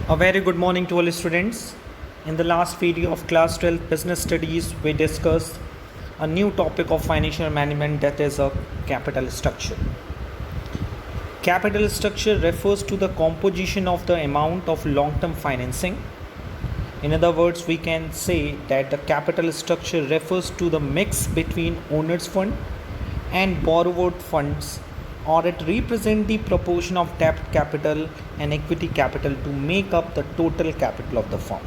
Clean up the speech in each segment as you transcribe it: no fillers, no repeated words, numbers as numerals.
A very good morning to all students. In the last video of class 12 business studies, we discussed a new topic of financial management, that is a capital structure. Capital structure refers to the composition of the amount of long-term financing. In other words, we can say that the capital structure refers to the mix between owner's fund and borrowed funds, or it represents the proportion of debt capital and equity capital to make up the total capital of the firm.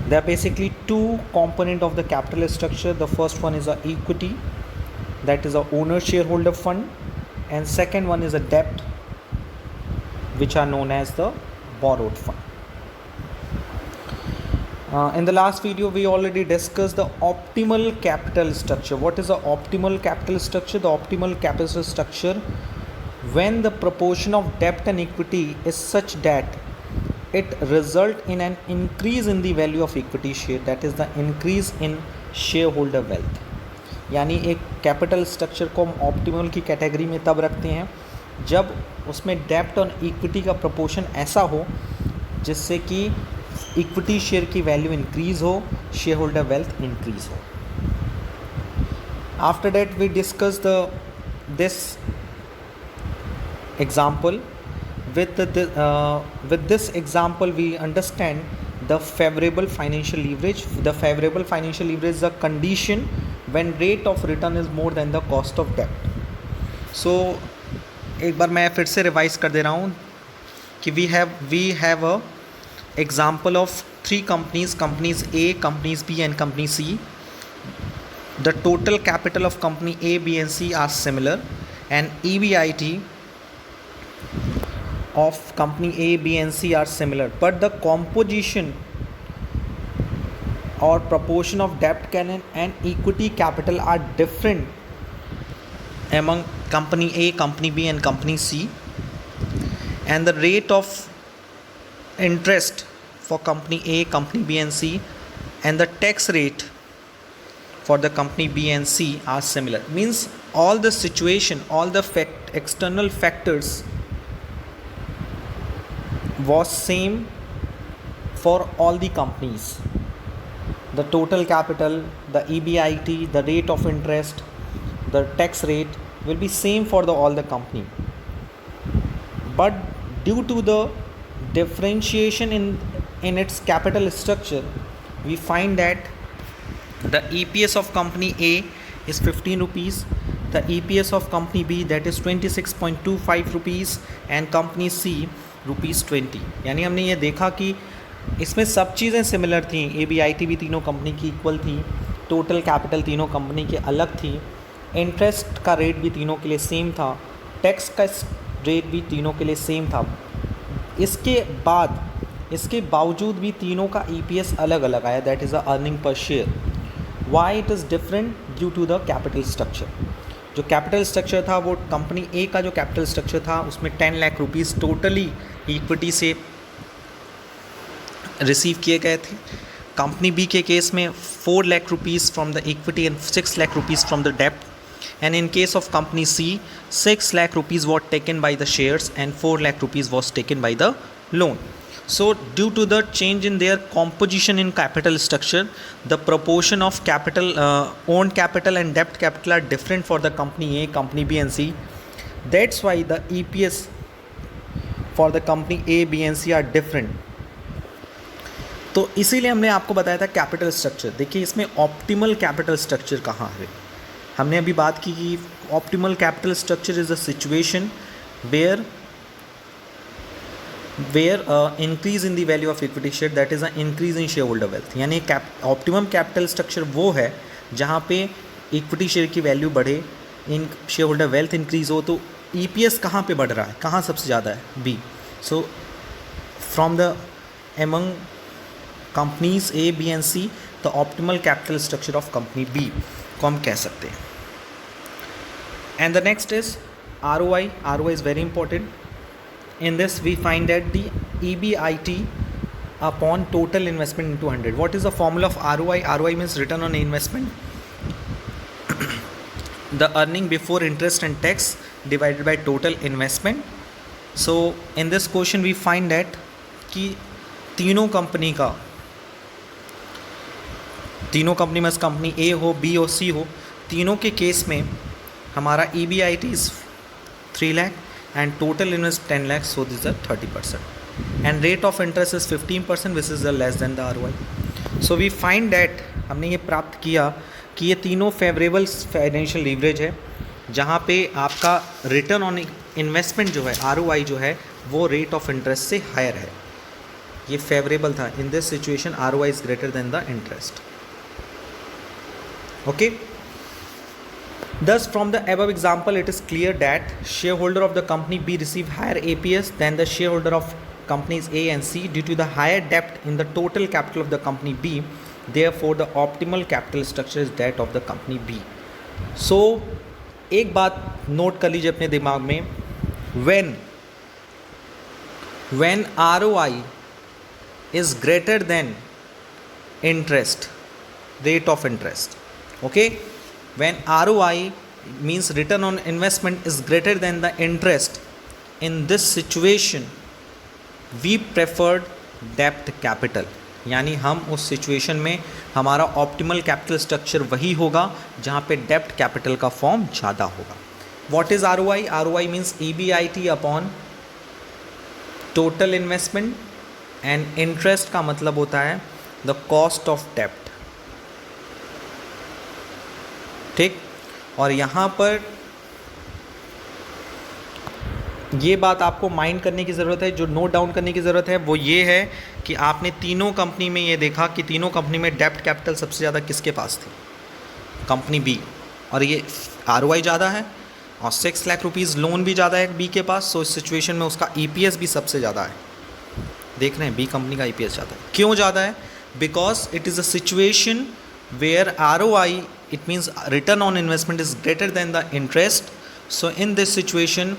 There are basically two components of the capital structure. The first one is a equity, that is a owner shareholder fund, and second one is a debt, which are known as the borrowed fund. In the last video, we already discussed the optimal capital structure. What is the optimal capital structure? The optimal capital structure when the proportion of debt and equity is such that it result in an increase in the value of equity share, that is the increase in shareholder wealth. यानी एक capital structure को हम optimal की category में तब रखते हैं जब उसमें डेब्ट और इक्विटी का प्रपोर्शन ऐसा हो जिससे कि इक्विटी शेयर की वैल्यू इंक्रीज हो, शेयर होल्डर वेल्थ इंक्रीज हो. After that we discuss this example. With this example, we understand the favorable financial leverage. The favorable financial leverage is a condition when rate of return is more than the cost of debt. So एक बार मैं फिर से revise कर दे रहा हूँ कि we have a example of three companies A, companies B and company C. The total capital of company A, B and C are similar, and EBIT of company A, B and C are similar, but the composition or proportion of debt and equity capital are different among company A, company B and company C, and the rate of interest for company A, company B and C, and the tax rate for the company B and C are similar. Means all the situation, all the external factors was same for all the companies. The total capital, the EBIT, the rate of interest, the tax rate will be same for all the company. But due to the differentiation in its capital structure, we find that the EPS of company A is 15 rupees, the EPS of company B, that is 26.25 rupees, and company C rupees 20. यानी हमने ये देखा कि इसमें सब चीज़ें similar थी. EBIT भी तीनों कंपनी की इक्वल थी, टोटल कैपिटल तीनों कंपनी की अलग थी, इंटरेस्ट का रेट भी तीनों के लिए सेम था, टैक्स का रेट भी तीनों के लिए सेम था. इसके बावजूद भी तीनों का EPS अलग अलग आया, that is a earning per share. Why it is different? Due to the capital structure. जो कैपिटल स्ट्रक्चर था वो कंपनी ए का जो कैपिटल स्ट्रक्चर था उसमें 10 लाख रुपीज़ टोटली इक्विटी से रिसीव किए गए थे. कंपनी बी के केस में 4 lakh rupees from the equity and 6 lakh rupees from the डेब्ट. And in case of company C, 6 lakh rupees was taken by the shares and 4 lakh rupees was taken by the loan. So due to the change in their composition in capital structure, the proportion of capital, owned capital and debt capital are different for the company A, company B and C. That's why the EPS for the company A, B and C are different. तो इसीलिए हमने आपको बताया था capital structure. देखिए इसमें optimal capital structure कहाँ है. हमने अभी बात की कि optimal capital structure is a situation where increase in the value of equity share, that is a increase in share holder wealth. यानी ऑप्टिमम कैपिटल स्ट्रक्चर वो है जहाँ पे इक्विटी शेयर की वैल्यू बढ़े, इन शेयर होल्डर वेल्थ इंक्रीज हो. तो EPS कहाँ पे बढ़ रहा है, कहाँ सबसे ज़्यादा है? B. So from the among companies A, B and C, the optimal capital structure of company B को हम कह सकते हैं. And the next is ROI. ROI is very important. In this we find that the EBIT upon total investment into 100. What is the formula of ROI? ROI means return on investment. The earning before interest and tax divided by total investment. So in this question we find that कि तीनों company में company ए हो, B हो, सी हो, तीनों के case में हमारा EBIT is 3 lakh and total invest 10 lakh, so this is 30% and rate of interest is 15% which is the less than the ROI. So we find that, हमने ये प्राप्त किया कि ये तीनों फेवरेबल फाइनेंशियल लीवरेज है, जहाँ पे आपका रिटर्न ऑन इन्वेस्टमेंट जो है, ROI जो है, वो रेट ऑफ इंटरेस्ट से हायर है. ये फेवरेबल था. इन this situation ROI is greater than the interest. Okay. Thus, from the above example, it is clear that shareholder of the company B receive higher APS than the shareholder of companies A and C due to the higher debt in the total capital of the company B. Therefore, the optimal capital structure is that of the company B. So, एक बात note कर लीजिए अपने दिमाग में, when ROI is greater than interest, rate of interest, okay? When ROI means return on investment is greater than the interest, in this situation we preferred debt capital. यानी हम उस सिचुएशन में हमारा ऑप्टिमल कैपिटल स्ट्रक्चर वही होगा जहाँ पे डेप्ट capital का फॉर्म ज़्यादा होगा. What is ROI? ROI means EBIT upon total investment and interest का मतलब होता है द कॉस्ट ऑफ डेप्ट. ठीक. और यहाँ पर ये बात आपको माइंड करने की ज़रूरत है, जो नोट डाउन करने की ज़रूरत है वो ये है कि आपने तीनों कंपनी में ये देखा कि तीनों कंपनी में डेप्ट कैपिटल सबसे ज़्यादा किसके पास थी? Company B. और ये ROI ज़्यादा है और 6 लाख रुपीज़ लोन भी ज़्यादा है बी के पास. सो इस सिचुएशन में उसका EPS भी सबसे ज़्यादा है. देख रहे हैं, बी कंपनी का EPS ज़्यादा है. क्यों ज़्यादा है? Because it is a situation where ROI, it means return on investment is greater than the interest. So in this situation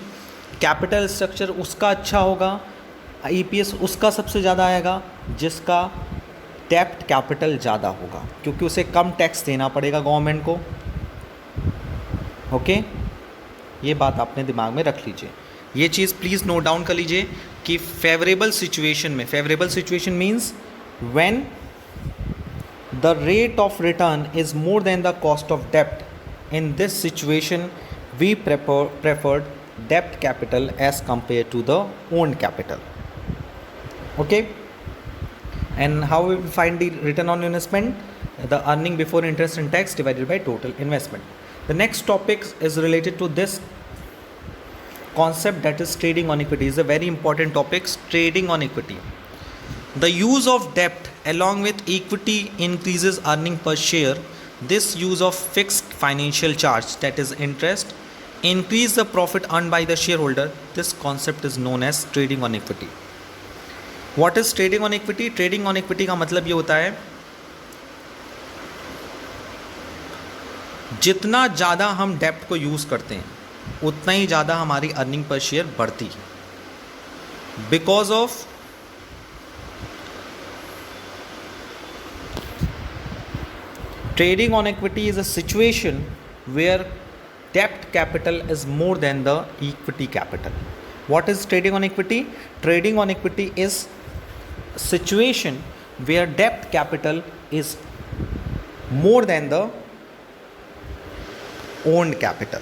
capital structure उसका अच्छा होगा, EPS उसका सबसे ज़्यादा आएगा जिसका डेप्ट कैपिटल ज़्यादा होगा, क्योंकि उसे कम टैक्स देना पड़ेगा गवर्नमेंट को. ओके. ये बात आपने दिमाग में रख लीजिए. ये चीज़ प्लीज़ नोट डाउन कर लीजिए कि favourable situation means when the rate of return is more than the cost of debt. In this situation we preferred debt capital as compared to the owned capital. Okay. And how we will find the return on investment? The earning before interest and tax divided by total investment. The next topic is related to this concept, that is trading on equity. Is a very important topic, trading on equity. The use of debt along with equity increases earning per share. This use of fixed financial charge, that is interest, increase the profit earned by the shareholder. This concept is known as trading on equity. What is trading on equity? Trading on equity का मतलब ये होता है जितना ज़्यादा हम डेप्ट को use करते हैं उतना ही ज़्यादा हमारी अर्निंग पर शेयर बढ़ती है. Because of trading on equity is a situation where debt capital is more than the equity capital. What is trading on equity? Trading on equity is a situation where debt capital is more than the owned capital.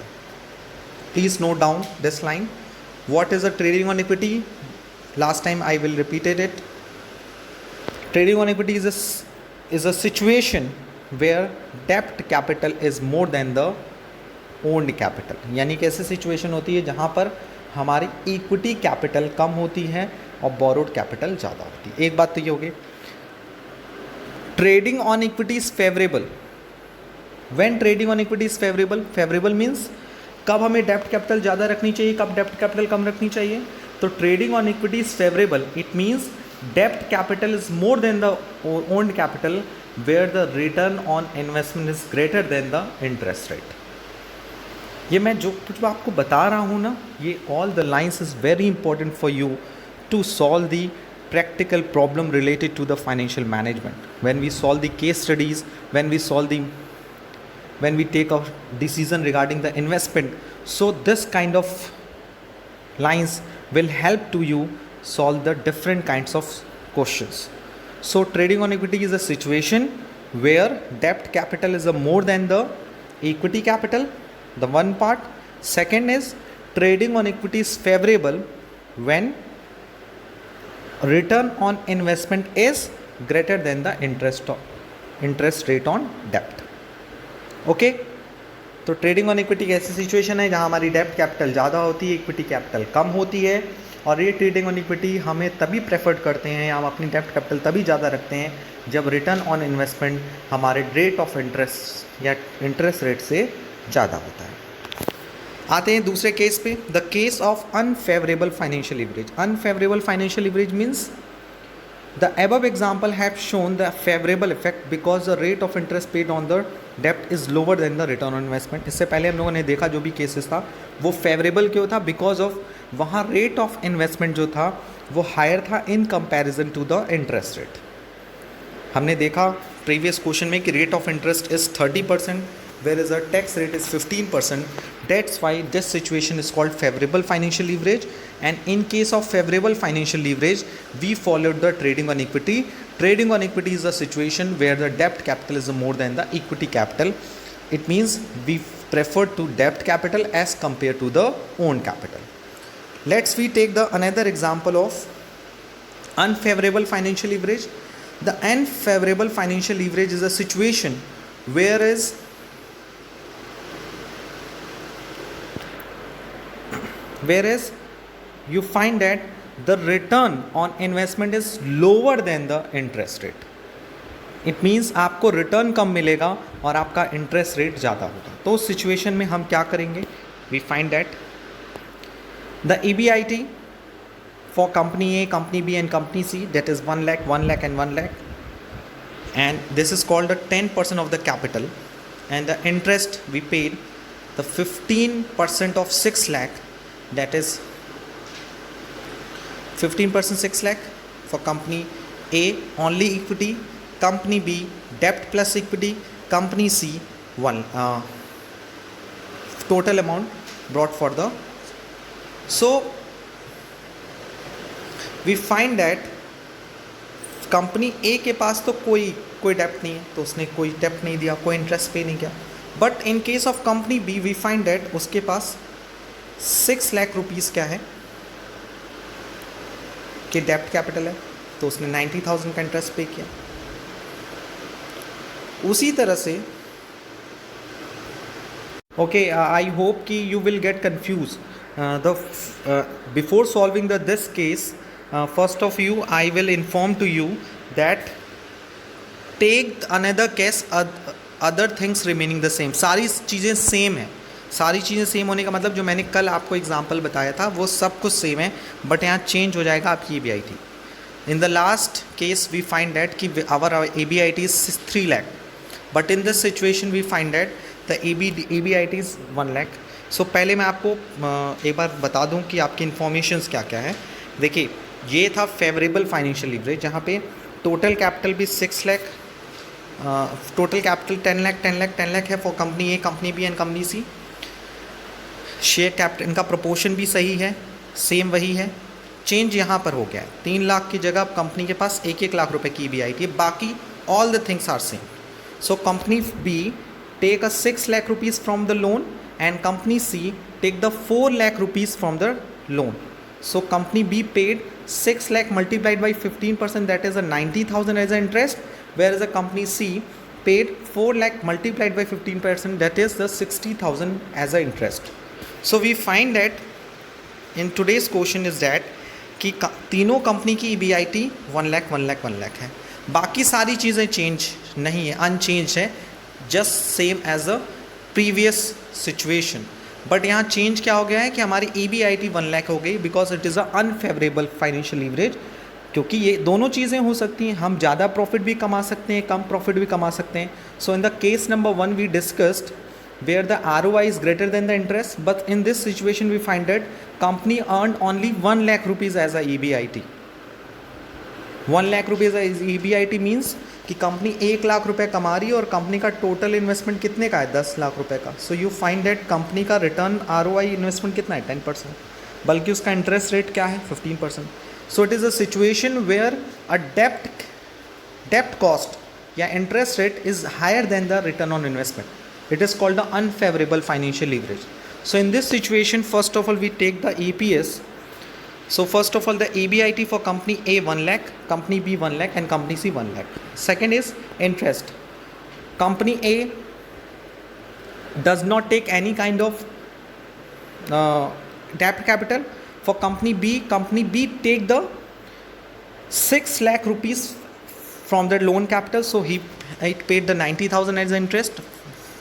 Please note down this line. What is a trading on equity? Last time I will repeat it. Trading on equity is a situation where debt capital is more than the owned capital. यानी कि ऐसी situation होती है जहाँ पर हमारी equity capital कम होती है और बोरोड कैपिटल ज़्यादा होती है. एक बात तो ये होगी, trading on equity is favourable. When trading on equity is favourable means कब हमें डेप्ट कैपिटल ज़्यादा रखनी चाहिए, कब डेप्ट कैपिटल कम रखनी चाहिए. तो trading on equity is favourable. It means डेप्ट capital is more than the owned capital where the return on investment is greater than the interest rate. ये मैं जो कुछ आपको बता रहा हूँ ना, ये all the lines is very important for you to solve the practical problem related to the financial management. When we solve the case studies, when we take a decision regarding the investment, so this kind of lines will help to you solve the different kinds of questions. So trading on equity is a situation where debt capital is more than the equity capital, the one part. Second is trading on equity is favorable when return on investment is greater than the interest rate on debt. Okay, तो trading on equity ऐसी situation है जहां हमारी डेब्ट capital ज़्यादा होती है, equity capital कम होती है, और ये ट्रेडिंग ऑन इक्विटी हमें तभी प्रेफर्ड करते हैं, हम अपनी डेब्ट कैपिटल तभी ज़्यादा रखते हैं जब रिटर्न ऑन इन्वेस्टमेंट हमारे रेट ऑफ इंटरेस्ट या इंटरेस्ट रेट से ज़्यादा होता है. आते हैं दूसरे केस पे, the case of unfavourable financial leverage. Unfavourable financial leverage means the above example have shown the favorable effect because the rate of interest paid on the debt is lower than the return on investment. इससे पहले हम लोगों ने देखा जो भी cases था वो फेवरेबल क्यों था, बिकॉज ऑफ वहाँ रेट ऑफ इन्वेस्टमेंट जो था वो हायर था in comparison to the interest rate. हमने देखा प्रीवियस क्वेश्चन में कि rate of interest is 30%, whereas the tax rate is 15%. That's why this situation is called favorable financial leverage, and in case of favorable financial leverage we followed the trading on equity. Trading on equity is a situation where the debt capital is more than the equity capital. It means we prefer to debt capital as compared to the own capital. Let's we take the another example of unfavorable financial leverage. The unfavorable financial leverage is a situation whereas you find that the return on investment is lower than the interest rate. It means आपको return कम मिलेगा और आपका interest rate ज़्यादा होगा. तो उस situation में हम क्या करेंगे, we find that the EBIT for company A, company B and company C, that is 1 lakh, 1 lakh and 1 lakh, and this is called the 10% of the capital, and the interest we paid the 15% of 6 lakh, that is 15% 6 lakh for company A only equity, company B debt plus equity, company C one total amount brought for the. So we find that company A के पास तो कोई डेप्ट नहीं है, तो उसने कोई डेप्ट नहीं दिया, कोई इंटरेस्ट पे नहीं किया. But in case of company B we find that उसके पास 6 लाख रुपीज़ क्या है कि डेप्ट कैपिटल है, तो उसने 90,000 का इंटरेस्ट पे किया. उसी तरह से ओके, आई होप कि you will get confuse the before solving the this case. First of you, I will inform to you that take another case, other things remaining the same. सारी चीज़ें same हैं. सारी चीज़ें same होने का मतलब जो मैंने कल आपको एग्जांपल बताया था वो सब कुछ सेम है, बट यहाँ चेंज हो जाएगा आपकी EBIT. In the last case we find that कि our EBIT is 3 lakh, but in this situation we find that the EBIT is 1 lakh. So पहले मैं आपको एक बार बता दूँ कि आपकी इन्फॉर्मेशंस क्या क्या है. देखिए, ये था फेवरेबल फाइनेंशियल लीवरेज जहाँ पे टोटल कैपिटल भी 6 लाख, टोटल कैपिटल 10 लाख है for company A, company B and company C. Share capital इनका प्रोपोर्शन भी सही है, सेम वही है. चेंज यहाँ पर हो गया है, 3 लाख की जगह कंपनी के पास 1 लाख रुपए की EBIT है, बाकी all the things are same. So company B take a 6 lakh rupees from the loan and company C take the 4 lakh rupees from the loan. So company B paid 6 lakh multiplied by 15%, that is a 90,000 as an interest, whereas the company C paid 4 lakh multiplied by 15%, that is the 60,000 as an interest. So we find that in today's question is that कि तीनों company की EBIT 1 lakh 1 lakh 1 lakh है, बाकी सारी चीज़ें change नहीं है, unchange है, just same as a previous situation. But यहाँ चेंज क्या हो गया है कि हमारी EBIT 1 लाख हो गई because it is a unfavourable financial leverage. क्योंकि ये दोनों चीज़ें हो सकती हैं, हम ज़्यादा प्रॉफिट भी कमा सकते हैं, कम प्रॉफिट भी कमा सकते हैं. So in the case number 1 we discussed where the ROI is greater than the interest, but in this situation we find that company earned only 1 lakh rupees as a EBIT. 1 lakh rupees as EBIT means कि company 1 lakh रुपए कमा रही है और company का total investment कितने का है, 10 लाख रुपए का. So you find that company का रिटर्न ROI इन्वेस्टमेंट कितना है, 10%, बल्कि उसका इंटरेस्ट रेट क्या है, 15%. So it is a situation where a debt cost या interest rate is higher than the return on investment. It is called the unfavorable financial leverage. So in this situation, first of all, we take the EPS. So first of all, the EBIT for company A 1 lakh, company B 1 lakh, and company C 1 lakh. Second is interest. Company A does not take any kind of debt capital. For company B take the 6 lakh rupees from the loan capital, so it paid the 90,000 as interest,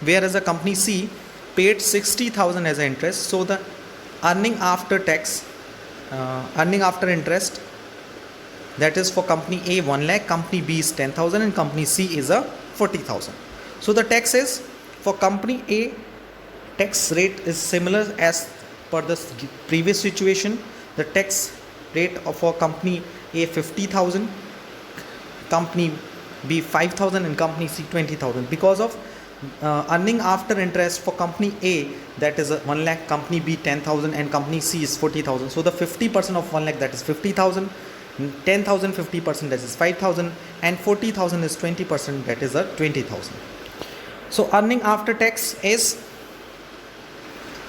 whereas the company C paid 60,000 as interest. So the earning after tax, earning after interest, that is for company A 1 lakh, company B is 10,000, and company C is a 40,000. So the tax is, for company A, tax rate is similar as per the previous situation. The tax rate for company A 50,000, company B 5,000, and company C 20,000. Because of earning after interest for company A, that is 1 lakh, company B 10,000, and company C is 40,000. So the 50% of 1 lakh, that is 50,000, 10,000 50%, that is 5,000, and 40,000 is 20%, that is 20,000. So earning after tax is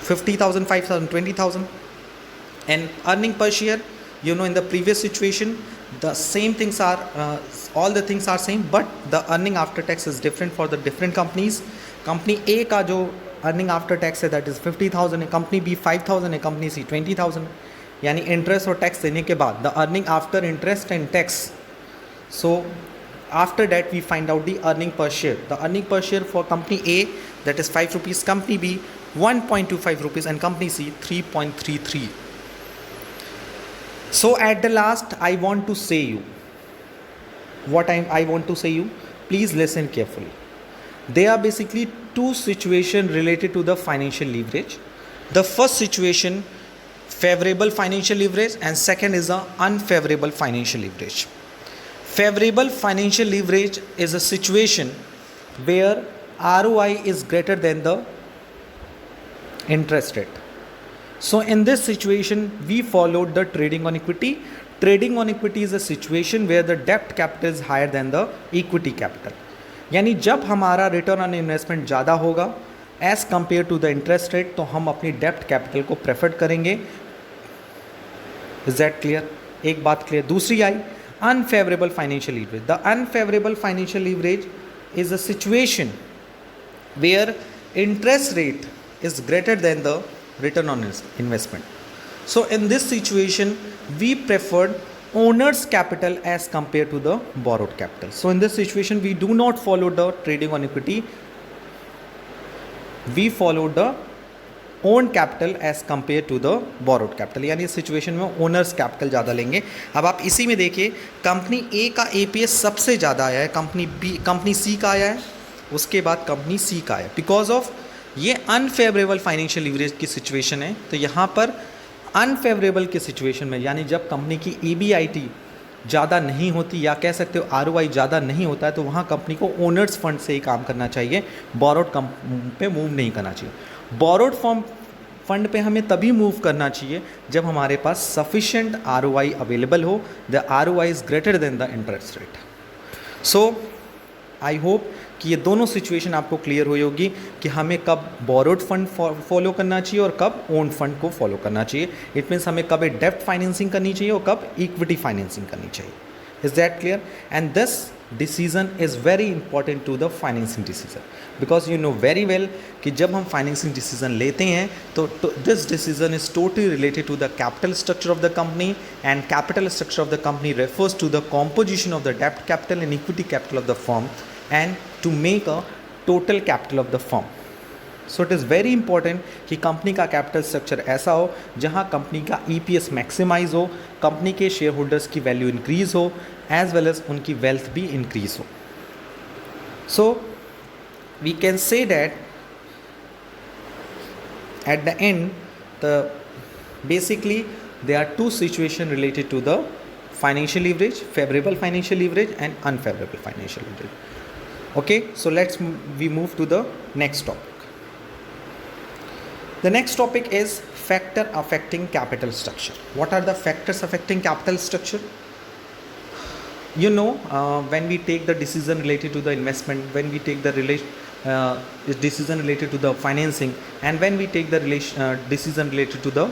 50,000, 5,000, 20,000, and earning per share, in the previous situation the same things are all the things are same, but the earning after tax is different for the different companies. Company A का जो earning after tax है, that is 50,000 है, company B 5,000 है, company C 20,000, यानी interest और tax देने के बाद the earning after interest and tax. So after that we find out the earning per share. The earning per share for company A, that is 5 rupees, company B 1.25 rupees, and company C 3.33. So at the last I want to say you what I want to say you, please listen carefully. There are basically two situations related to the financial leverage. The first situation, favorable financial leverage, and second is the unfavorable financial leverage. Favorable financial leverage is a situation where ROI is greater than the interest rate. So in this situation, we followed the trading on equity. Trading on equity is a situation where the debt capital is higher than the equity capital. यानी जब हमारा return on investment ज़्यादा होगा as compare to the interest rate, तो हम अपनी डेप्ट capital को प्रेफर करेंगे. Is that clear? एक बात क्लियर. दूसरी आई unfavourable financial leverage. The unfavourable financial leverage is a situation where interest rate is greater than the return on investment. So in this situation, we preferred owner's capital as compared to the borrowed capital. So in this situation, we do not follow the trading on equity. We follow the owned capital as compared to the borrowed capital. यानी इस situation में owners capital ज़्यादा लेंगे. अब आप इसी में देखिए, कंपनी ए का एपीएस सबसे ज़्यादा आया है, कंपनी सी का आया है, उसके बाद कंपनी सी का आया. बिकॉज ऑफ ये अनफेवरेबल फाइनेंशियल लीवरेज की सिचुएशन है. तो यहाँ पर अनफेवरेबल के सिचुएशन में, यानी जब कंपनी की EBIT ज़्यादा नहीं होती, या कह सकते हो ROI ज़्यादा नहीं होता है, तो वहाँ कंपनी को ओनर्स फंड से ही काम करना चाहिए, बोरोड पे मूव नहीं करना चाहिए. बोरोड फंड पे हमें तभी मूव करना चाहिए जब हमारे पास सफिशेंट ROI अवेलेबल हो. The ROI is greater than the interest rate. So I hope कि ये दोनों सिचुएशन आपको क्लियर हुई होगी कि हमें कब बोरोड फंड फॉलो करना चाहिए और कब ओन फंड को फॉलो करना चाहिए. इट मीन्स हमें कब डेप्ट फाइनेंसिंग करनी चाहिए और कब इक्विटी फाइनेंसिंग करनी चाहिए. Is that clear? And this decision is very important to the financing decision, because you know very well कि जब हम फाइनेंसिंग डिसीजन लेते हैं तो this decision is totally related to the capital structure of the company, and capital structure of the company refers to the composition of the डेप्ट capital and equity capital of the firm, and to make a total capital of the firm. So it is very important कि company का capital structure ऐसा हो जहां company का EPS maximise हो, company के share holders की वैल्यू इंक्रीज हो, एज वेल एज उनकी वेल्थ भी इंक्रीज हो. So we can say that at the end basically there are two situations related to the financial leverage: favorable financial leverage and unfavorable financial leverage. Okay, so we move to the next topic. The next topic is factor affecting capital structure. What are the factors affecting capital structure? You know, when we take the decision related to the investment, when we take the decision related to the financing, and when we take the decision related to the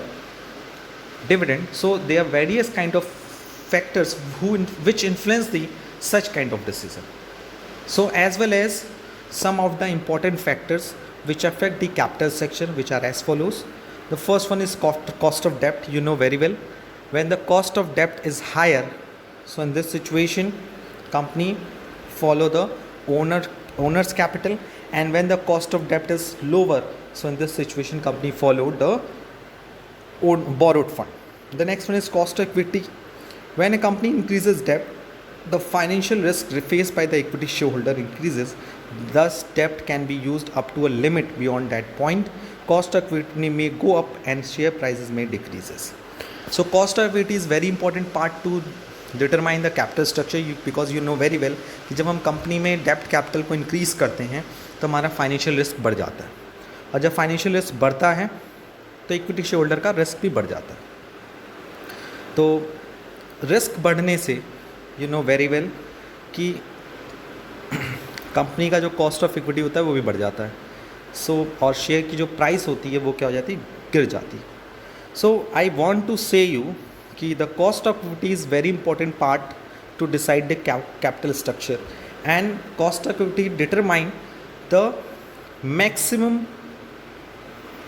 dividend, so there are various kind of factors which influence the such kind of decision. So as well as some of the important factors which affect the capital structure, which are as follows. The first one is cost of debt. You know very well, when the cost of debt is higher, so in this situation company follow the owner's capital, and when the cost of debt is lower, so in this situation company follow the borrowed fund. The next one is cost of equity. When a company increases debt, the financial risk faced by the equity shareholder increases. Thus, debt can be used up to a limit. Beyond that point, cost of equity may go up and share prices may decreases. So, cost of equity is very important part to determine the capital structure, because you know very well कि जब हम company में डेप्ट capital को increase करते हैं तो हमारा financial risk बढ़ जाता है, और जब फाइनेंशियल रिस्क बढ़ता है तो इक्विटी शेयर होल्डर का रिस्क भी बढ़ जाता है. तो रिस्क बढ़ने से यू नो वेरी वेल कि कंपनी का जो कॉस्ट ऑफ इक्विटी होता है वो भी बढ़ जाता है. सो और शेयर की जो प्राइस होती है वो क्या हो जाती है, गिर जाती है. So I want to say you कि the cost of equity is very important part to decide the capital structure, and cost of equity determine the maximum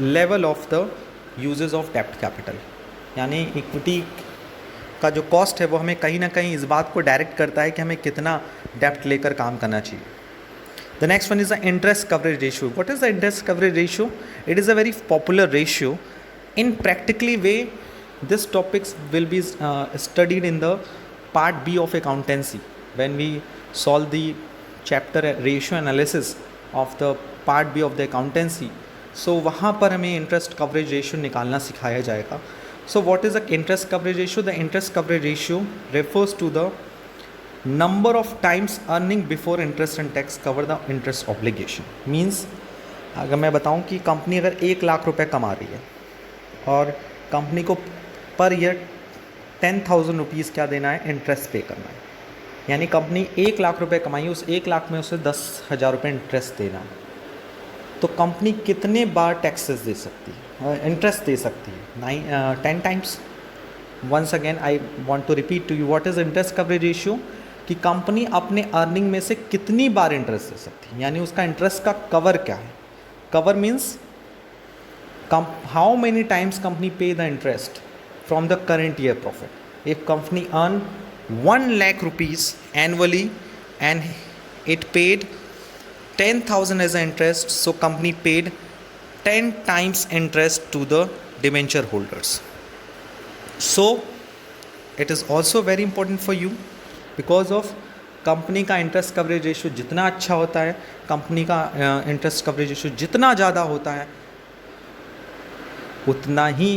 level of the uses of डेप्ट capital. यानी equity का जो cost है वो हमें कहीं ना कहीं इस बात को डायरेक्ट करता है कि हमें कितना डेप्ट लेकर काम करना चाहिए. The next one is the interest coverage ratio. What is the interest coverage ratio? It is a very popular ratio. In practically way this topics will be studied in the part B of accountancy when we solve the chapter ratio analysis of the part B of the accountancy. So वहाँ पर हमें interest coverage ratio निकालना सिखाया जाएगा. So what is the interest coverage ratio? The interest coverage ratio refers to the number of times earning before interest and tax cover the interest obligation. Means अगर मैं बताऊं कि कंपनी अगर 1 लाख रुपए कमा रही है और कंपनी को पर ईयर 10,000 रुपीज़ क्या देना है, इंटरेस्ट पे करना है. यानी कंपनी 1 लाख रुपए कमाई, उस 1 लाख में उसे 10,000 रुपये इंटरेस्ट देना है. तो कंपनी कितने बार टैक्सेस दे सकती है, इंटरेस्ट दे सकती है? 10 times. Once again I want to repeat to you what is interest coverage ratio, कि कंपनी अपने अर्निंग में से कितनी बार इंटरेस्ट दे सकती है, यानी उसका इंटरेस्ट का कवर क्या है. Cover means how many times company pay the interest from the current year profit. If company earn 1 lakh rupees annually and it paid 10,000 as an interest, so company paid 10 times interest to the debenture holders. So it is also very important for you because of company का interest coverage ratio जितना अच्छा होता है, company का interest coverage ratio जितना ज़्यादा होता है, उतना ही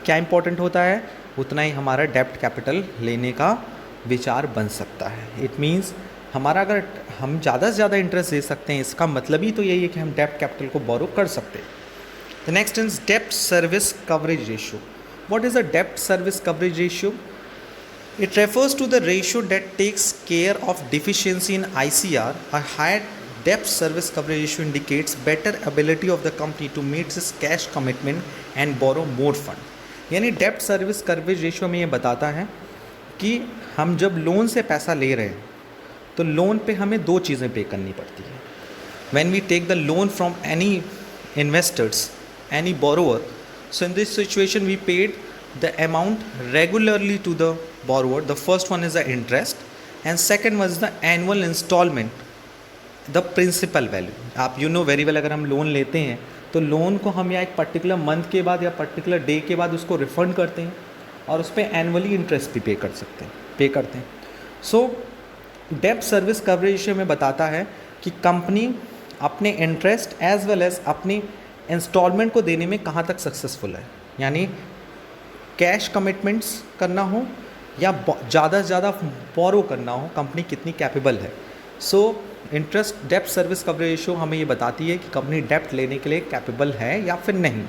क्या इम्पोर्टेंट होता है, उतना ही हमारा डेप्ट कैपिटल लेने का विचार बन सकता है. इट मीन्स हमारा अगर हम ज़्यादा से ज़्यादा इंटरेस्ट दे सकते हैं, इसका मतलब ही तो यही है कि हम डेप्ट कैपिटल को बोरो कर सकते हैं. The next is dept service coverage ratio. What is a dept service coverage ratio? It refers to the ratio that takes care of deficiency in ICR. A higher dept service coverage ratio indicates better ability of the company to meet it's cash commitment and borrow more fund. यानी डेप्ट service coverage ratio में ये बताता है कि हम जब loan से पैसा ले रहे हैं तो लोन पे हमें 2 चीज़ें पे करनी पड़ती है. When we take the loan from any investors, any borrower, so in this situation we paid the amount regularly to the borrower. The first one is the interest and second was the annual instalment, the principal value. आप you know very well, अगर हम loan लेते हैं तो loan को हम या एक पर्टिकुलर मंथ के बाद या पर्टिकुलर डे के बाद उसको रिफ़ंड करते हैं और उस पर एनुअली इंटरेस्ट भी पे करते हैं. सो डेप्ट सर्विस कवरेज रेशियो में बताता है कि कंपनी अपने इंटरेस्ट एज वेल एज अपनी इंस्टॉलमेंट को देने में कहाँ तक सक्सेसफुल है. यानी कैश कमिटमेंट्स करना हो या ज़्यादा से ज़्यादा बोरो करना हो, कंपनी कितनी कैपेबल है. सो इंटरेस्ट डेप्ट सर्विस कवरेज रेशियो हमें ये बताती है कि कंपनी डेप्ट लेने के लिए कैपेबल है या फिर नहीं।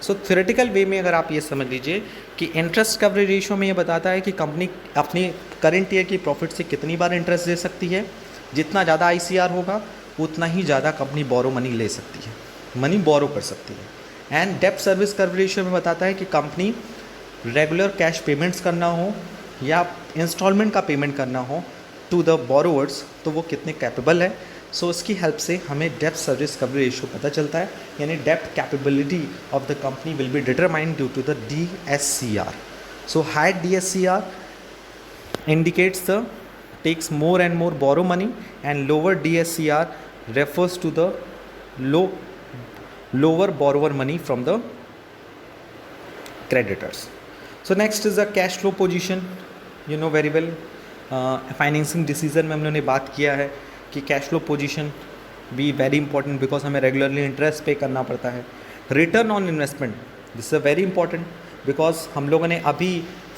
सो थ्योरेटिकल वे में अगर आप ये समझ लीजिए कि इंटरेस्ट कवरेज रेशियो में ये बताता है कि कंपनी अपनी करंट ईयर की प्रॉफिट से कितनी बार इंटरेस्ट दे सकती है। जितना ज़्यादा ICR होगा उतना ही ज़्यादा कंपनी बोरो मनी ले सकती है, मनी बोरो कर सकती है। एंड डेप्ट सर्विस कवरेज रेशियो में बताता है कि कंपनी रेगुलर कैश पेमेंट्स करना हो या इंस्टॉलमेंट का पेमेंट करना हो टू द बोरोवर्स, तो वो कितने कैपेबल है। सो इसकी हेल्प से हमें डेप्ट सर्विस कवरेज रेशियो पता चलता है, यानी डेप्ट capability of the company will be determined due to the DSCR. So high DSCR indicates the takes more and more borrow money, and lower DSCR refers to the lower borrower money from the creditors. So next is the cash flow position. You know very well, financing decision में हमने बात किया है कि cash flow position भी very important, because हमें regularly interest pay करना पड़ता है। Return on investment, this is very important, because हम लोगों ने अभी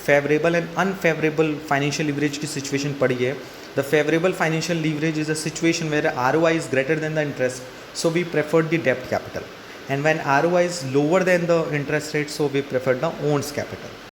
favourable and unfavourable financial leverage की सिचुएशन पढ़ी है। The favourable financial leverage is a situation where ROI is greater than the interest, so we preferred the डेप्ट capital, and when ROI is lower than the interest rate, so we prefer the owns capital.